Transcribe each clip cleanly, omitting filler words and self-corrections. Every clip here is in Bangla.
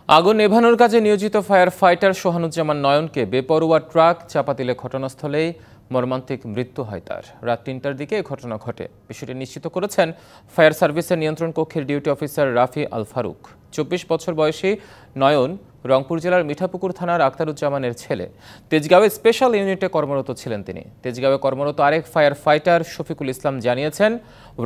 আগুন নেভানোর কাজে নিয়োজিত ফায়ার ফাইটার সোহানুজ্জামান নয়নকে বেপরোয়া ট্রাক চাপা দিলে ঘটনাস্থলেই মর্মান্তিক মৃত্যু হয় তার। রাত ৩টার দিকে এই ঘটনা ঘটে। বিষয়টি নিশ্চিত করেছেন ফায়ার সার্ভিসের নিয়ন্ত্রণ কক্ষের ডিউটি অফিসার রাফি আল ফারুক। ২৪ বছর বয়সী নয়ন রংপুর জেলার মিঠাপুকুর থানার আখতারুজ্জামানের ছেলে। তেজগাঁওয়ে স্পেশাল ইউনিটে কর্মরত ছিলেন তিনি। তেজগাঁওয়ে কর্মরত আরেক ফায়ার ফাইটার শফিকুল ইসলাম জানিয়েছেন,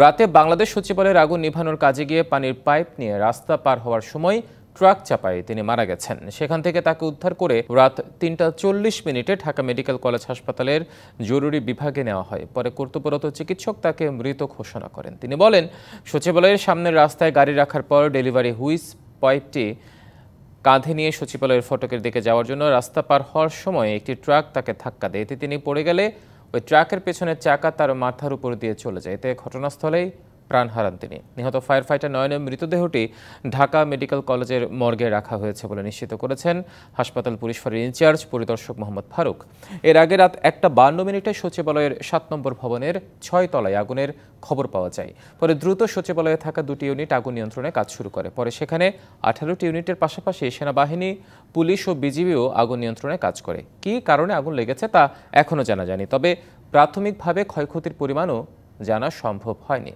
রাতে বাংলাদেশ সচিবালয়ের আগুন নিভানোর কাজে গিয়ে পানির পাইপ নিয়ে রাস্তা পার হওয়ার সময় ট্রাক চাপায় তিনি মারা গেছেন। সেখান থেকে তাকে উদ্ধার করে রাত ৩টা ৪০ ঢাকা মেডিকেল কলেজ হাসপাতালের জরুরি বিভাগে নেওয়া হয়। পরে কর্তব্যরত চিকিৎসক তাকে মৃত ঘোষণা করেন। তিনি বলেন, সচিবালয়ের সামনের রাস্তায় গাড়ি রাখার পর ডেলিভারি হুইস পাইপটি কাঁধে নিয়ে সচিবালয়ের ফটকের দিকে যাওয়ার জন্য রাস্তা পার হওয়ার সময় একটি ট্রাক তাকে ধাক্কা দেয়। এতে তিনি পড়ে গেলে ওই ট্রাকের পেছনের চাকা তার মাথার উপর দিয়ে চলে যায়। এতে ঘটনাস্থলেই প্রাণ হারান তিনি। নিহত ফায়ার ফাইটার নয়নের মৃতদেহটি ঢাকা মেডিকেল কলেজের মর্গে রাখা হয়েছে বলে নিশ্চিত করেছেন হাসপাতাল পুলিশ ফাঁড়ির ইনচার্জ পরিদর্শক মোহাম্মদ ফারুক। এর আগে রাত ১টা ৫২ সচিবালয়ের ৭ নম্বর ভবনের ৬ তলায় আগুনের খবর পাওয়া যায়। পরে দ্রুত সচিবালয়ে থাকা ২টি ইউনিট আগুন নিয়ন্ত্রণে কাজ শুরু করে। পরে সেখানে ১৮টি ইউনিটের পাশাপাশি সেনাবাহিনী, পুলিশ ও বিজিবিও আগুন নিয়ন্ত্রণে কাজ করে। কী কারণে আগুন লেগেছে তা এখনও জানা যায়নি, তবে প্রাথমিকভাবে ক্ষয়ক্ষতির পরিমাণও জানা সম্ভব হয়নি।